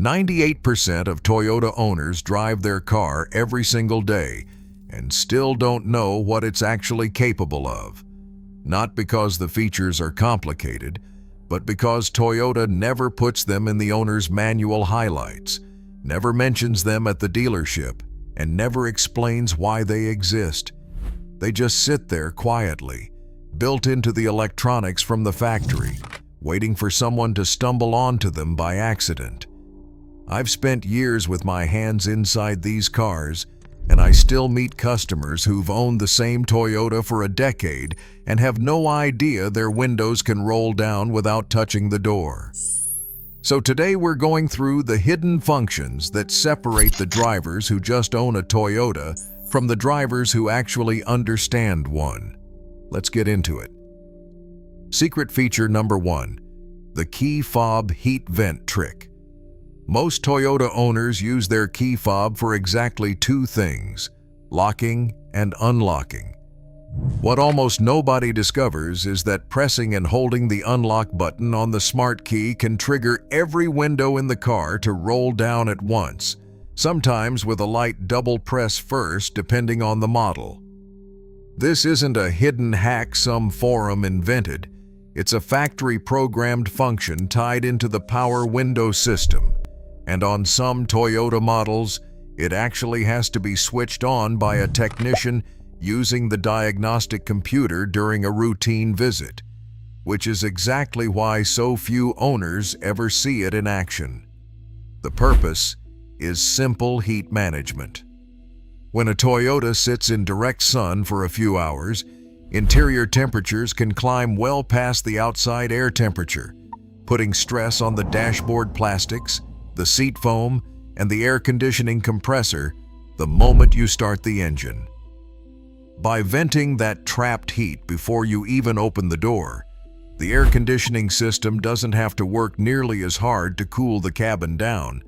98% of Toyota owners drive their car every single day and still don't know what it's actually capable of. Not because the features are complicated, but because Toyota never puts them in the owner's manual highlights, never mentions them at the dealership, and never explains why they exist. They just sit there quietly, built into the electronics from the factory, waiting for someone to stumble onto them by accident. I've spent years with my hands inside these cars, and I still meet customers who've owned the same Toyota for a decade and have no idea their windows can roll down without touching the door. So today we're going through the hidden functions that separate the drivers who just own a Toyota from the drivers who actually understand one. Let's get into it. Secret feature number 1, the key fob heat vent trick. Most Toyota owners use their key fob for exactly 2 things: locking and unlocking. What almost nobody discovers is that pressing and holding the unlock button on the smart key can trigger every window in the car to roll down at once, sometimes with a light double press first depending on the model. This isn't a hidden hack some forum invented. It's a factory-programmed function tied into the power window system. And on some Toyota models, it actually has to be switched on by a technician using the diagnostic computer during a routine visit, which is exactly why so few owners ever see it in action. The purpose is simple heat management. When a Toyota sits in direct sun for a few hours, interior temperatures can climb well past the outside air temperature, putting stress on the dashboard plastics, the seat foam, and the air conditioning compressor the moment you start the engine. By venting that trapped heat before you even open the door, the air conditioning system doesn't have to work nearly as hard to cool the cabin down,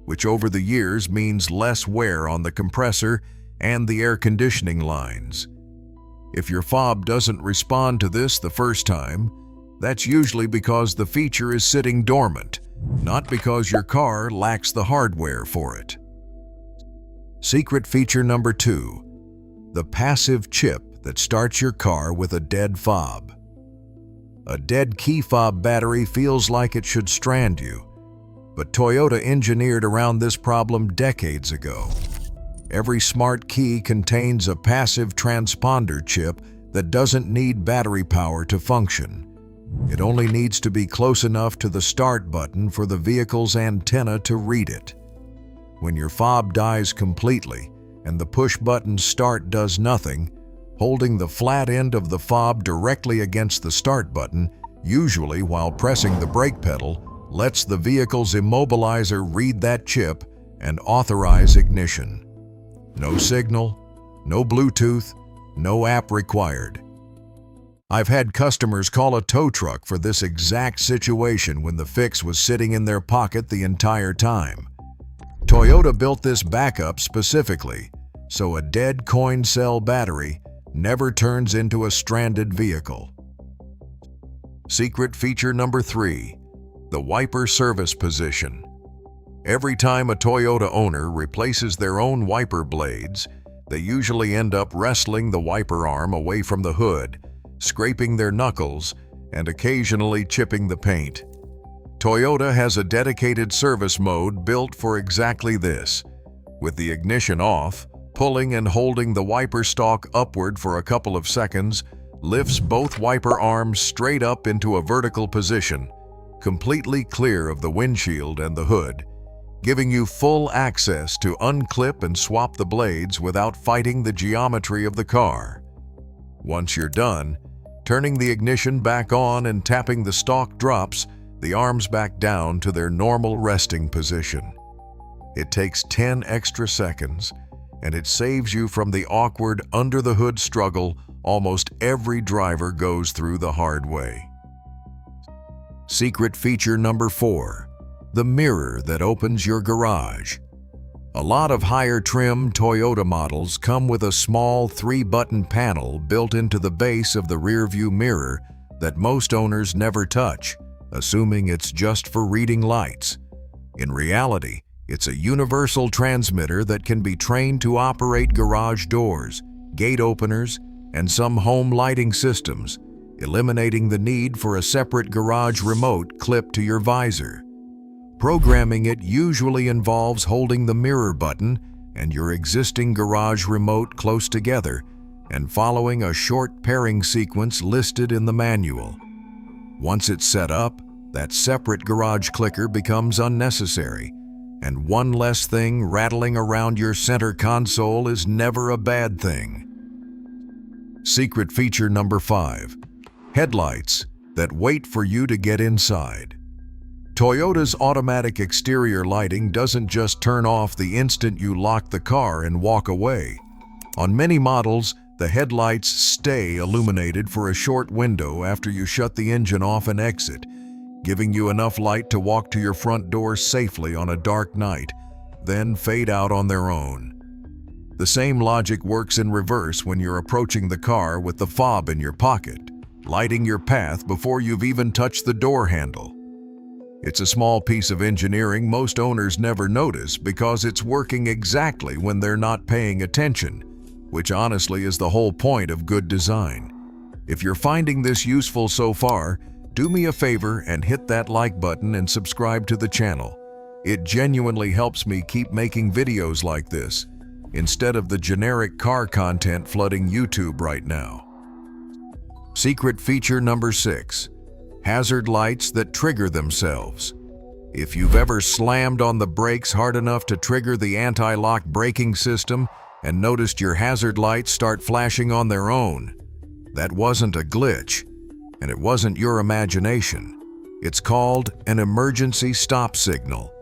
which over the years means less wear on the compressor and the air conditioning lines. If your fob doesn't respond to this the first time, that's usually because the feature is sitting dormant, not because your car lacks the hardware for it. Secret feature number 2, the passive chip that starts your car with a dead fob. A dead key fob battery feels like it should strand you, but Toyota engineered around this problem decades ago. Every smart key contains a passive transponder chip that doesn't need battery power to function. It only needs to be close enough to the start button for the vehicle's antenna to read it. When your fob dies completely and the push button start does nothing, holding the flat end of the fob directly against the start button, usually while pressing the brake pedal, lets the vehicle's immobilizer read that chip and authorize ignition. No signal, no Bluetooth, no app required. I've had customers call a tow truck for this exact situation when the fix was sitting in their pocket the entire time. Toyota built this backup specifically, so a dead coin cell battery never turns into a stranded vehicle. Secret feature number 3, the wiper service position. Every time a Toyota owner replaces their own wiper blades, they usually end up wrestling the wiper arm away from the hood, scraping their knuckles, and occasionally chipping the paint. Toyota has a dedicated service mode built for exactly this. With the ignition off, pulling and holding the wiper stalk upward for a couple of seconds lifts both wiper arms straight up into a vertical position, completely clear of the windshield and the hood, giving you full access to unclip and swap the blades without fighting the geometry of the car. Once you're done, turning the ignition back on and tapping the stalk drops the arms back down to their normal resting position. It takes 10 extra seconds, and it saves you from the awkward under-the-hood struggle almost every driver goes through the hard way. Secret feature number 4, the mirror that opens your garage. A lot of higher-trim Toyota models come with a small 3-button panel built into the base of the rearview mirror that most owners never touch, assuming it's just for reading lights. In reality, it's a universal transmitter that can be trained to operate garage doors, gate openers, and some home lighting systems, eliminating the need for a separate garage remote clipped to your visor. Programming it usually involves holding the mirror button and your existing garage remote close together and following a short pairing sequence listed in the manual. Once it's set up, that separate garage clicker becomes unnecessary, and one less thing rattling around your center console is never a bad thing. Secret feature number 5. Headlights that wait for you to get inside. Toyota's automatic exterior lighting doesn't just turn off the instant you lock the car and walk away. On many models, the headlights stay illuminated for a short window after you shut the engine off and exit, giving you enough light to walk to your front door safely on a dark night, then fade out on their own. The same logic works in reverse when you're approaching the car with the fob in your pocket, lighting your path before you've even touched the door handle. It's a small piece of engineering most owners never notice because it's working exactly when they're not paying attention, which honestly is the whole point of good design. If you're finding this useful so far, do me a favor and hit that like button and subscribe to the channel. It genuinely helps me keep making videos like this, instead of the generic car content flooding YouTube right now. Secret feature number 6. Hazard lights that trigger themselves. If you've ever slammed on the brakes hard enough to trigger the anti-lock braking system and noticed your hazard lights start flashing on their own, that wasn't a glitch, and it wasn't your imagination. It's called an emergency stop signal,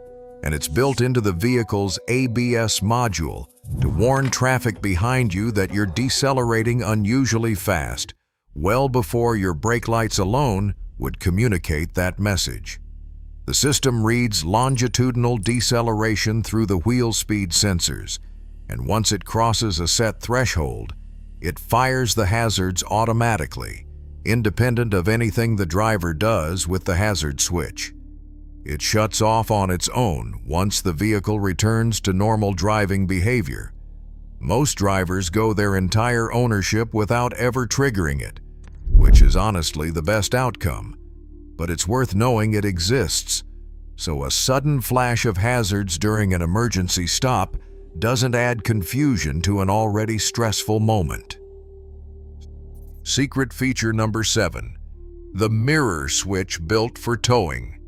and it's built into the vehicle's ABS module to warn traffic behind you that you're decelerating unusually fast, well before your brake lights alone would communicate that message. The system reads longitudinal deceleration through the wheel speed sensors, and once it crosses a set threshold, it fires the hazards automatically, independent of anything the driver does with the hazard switch. It shuts off on its own once the vehicle returns to normal driving behavior. Most drivers go their entire ownership without ever triggering it, which is honestly the best outcome. But it's worth knowing it exists, so a sudden flash of hazards during an emergency stop doesn't add confusion to an already stressful moment. Secret feature number 7. The mirror switch built for towing.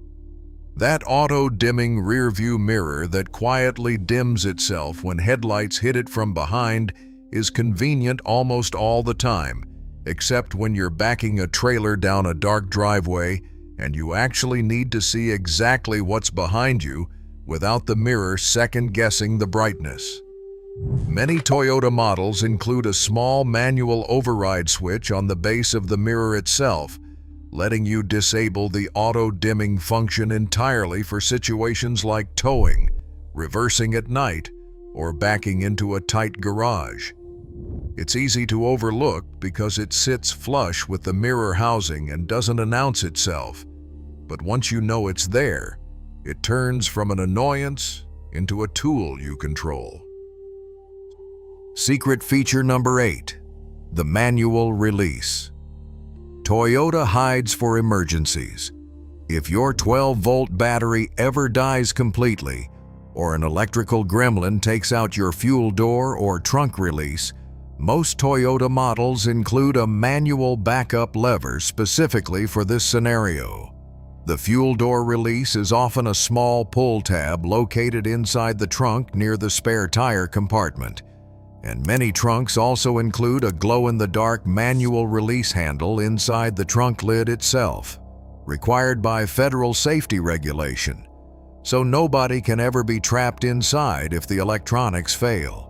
That auto-dimming rear-view mirror that quietly dims itself when headlights hit it from behind is convenient almost all the time, except when you're backing a trailer down a dark driveway and you actually need to see exactly what's behind you without the mirror second-guessing the brightness. Many Toyota models include a small manual override switch on the base of the mirror itself, letting you disable the auto-dimming function entirely for situations like towing, reversing at night, or backing into a tight garage. It's easy to overlook because it sits flush with the mirror housing and doesn't announce itself, but once you know it's there, it turns from an annoyance into a tool you control. Secret feature number 8. The manual release. Toyota hides for emergencies. If your 12-volt battery ever dies completely, or an electrical gremlin takes out your fuel door or trunk release, most Toyota models include a manual backup lever specifically for this scenario. The fuel door release is often a small pull tab located inside the trunk near the spare tire compartment, and many trunks also include a glow-in-the-dark manual release handle inside the trunk lid itself, required by federal safety regulation, so nobody can ever be trapped inside if the electronics fail.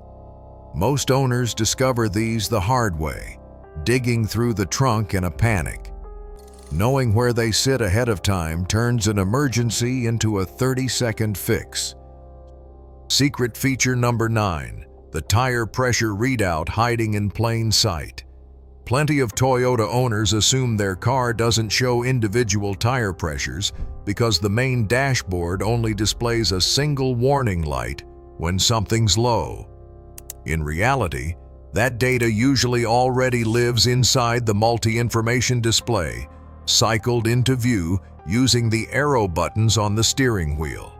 Most owners discover these the hard way, digging through the trunk in a panic. Knowing where they sit ahead of time turns an emergency into a 30-second fix. Secret feature number 9. The tire pressure readout hiding in plain sight. Plenty of Toyota owners assume their car doesn't show individual tire pressures because the main dashboard only displays a single warning light when something's low. In reality, that data usually already lives inside the multi-information display, cycled into view using the arrow buttons on the steering wheel.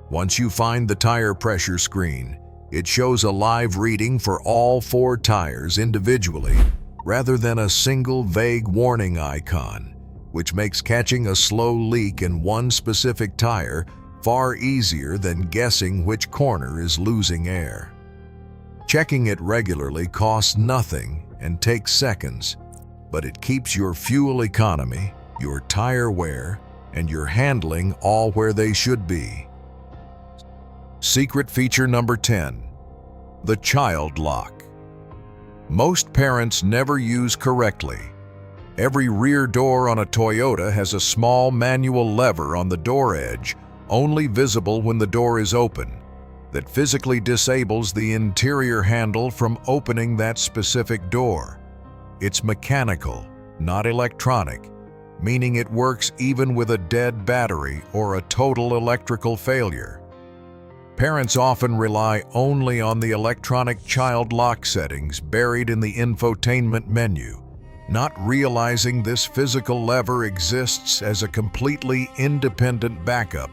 Once you find the tire pressure screen, it shows a live reading for all 4 tires individually, rather than a single vague warning icon, which makes catching a slow leak in one specific tire far easier than guessing which corner is losing air. Checking it regularly costs nothing and takes seconds, but it keeps your fuel economy, your tire wear, and your handling all where they should be. Secret feature number 10, the child lock. Most parents never use correctly. Every rear door on a Toyota has a small manual lever on the door edge, only visible when the door is open, that physically disables the interior handle from opening that specific door. It's mechanical, not electronic, meaning it works even with a dead battery or a total electrical failure. Parents often rely only on the electronic child lock settings buried in the infotainment menu, not realizing this physical lever exists as a completely independent backup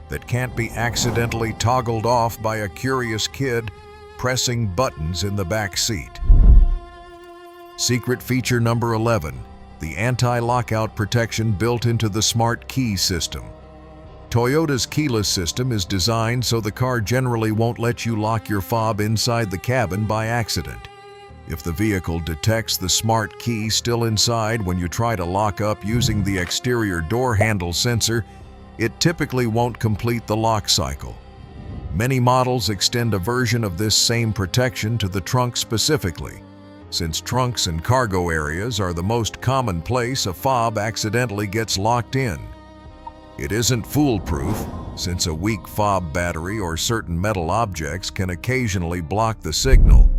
that can't be accidentally toggled off by a curious kid pressing buttons in the back seat. Secret feature number 11, the anti-lockout protection built into the smart key system. Toyota's keyless system is designed so the car generally won't let you lock your fob inside the cabin by accident. If the vehicle detects the smart key still inside when you try to lock up using the exterior door handle sensor, it typically won't complete the lock cycle. Many models extend a version of this same protection to the trunk specifically, since trunks and cargo areas are the most common place a fob accidentally gets locked in. It isn't foolproof, since a weak fob battery or certain metal objects can occasionally block the signal,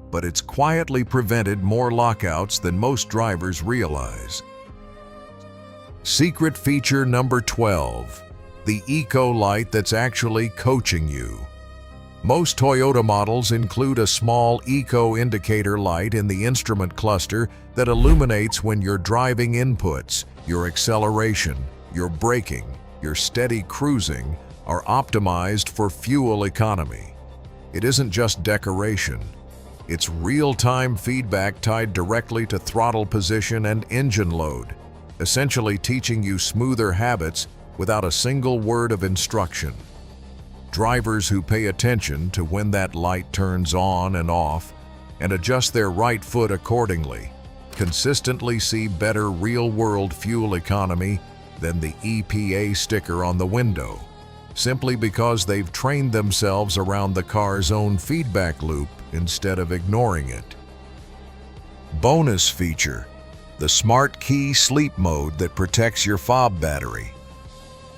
but it's quietly prevented more lockouts than most drivers realize. Secret feature number 12, the eco light that's actually coaching you. Most Toyota models include a small eco indicator light in the instrument cluster that illuminates when your driving inputs, your acceleration, your braking, your steady cruising are optimized for fuel economy. It isn't just decoration. It's real-time feedback tied directly to throttle position and engine load, essentially teaching you smoother habits without a single word of instruction. Drivers who pay attention to when that light turns on and off and adjust their right foot accordingly consistently see better real-world fuel economy than the EPA sticker on the window, simply because they've trained themselves around the car's own feedback loop instead of ignoring it. Bonus feature, the Smart Key Sleep Mode that protects your fob battery.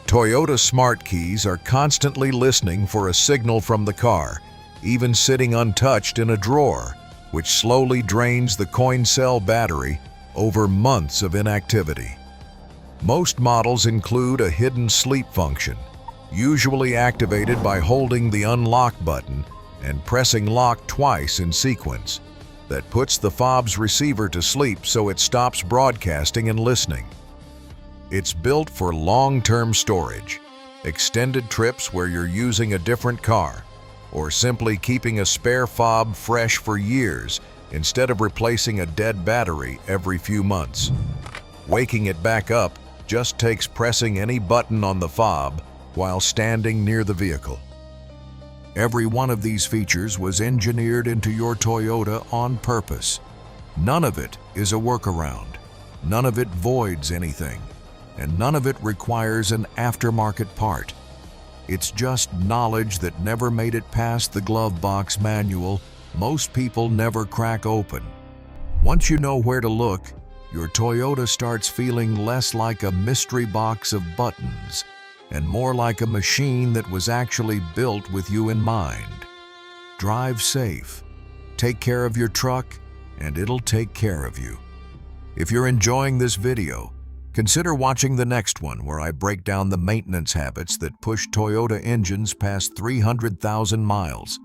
Toyota Smart Keys are constantly listening for a signal from the car, even sitting untouched in a drawer, which slowly drains the coin cell battery over months of inactivity. Most models include a hidden sleep function, usually activated by holding the unlock button and pressing lock twice in sequence, that puts the fob's receiver to sleep so it stops broadcasting and listening. It's built for long-term storage, extended trips where you're using a different car, or simply keeping a spare fob fresh for years instead of replacing a dead battery every few months. Waking it back up just takes pressing any button on the fob while standing near the vehicle. Every one of these features was engineered into your Toyota on purpose. None of it is a workaround. None of it voids anything. And none of it requires an aftermarket part. It's just knowledge that never made it past the glove box manual most people never crack open. Once you know where to look, your Toyota starts feeling less like a mystery box of buttons and more like a machine that was actually built with you in mind. Drive safe, take care of your truck, and it'll take care of you. If you're enjoying this video, consider watching the next one where I break down the maintenance habits that push Toyota engines past 300,000 miles.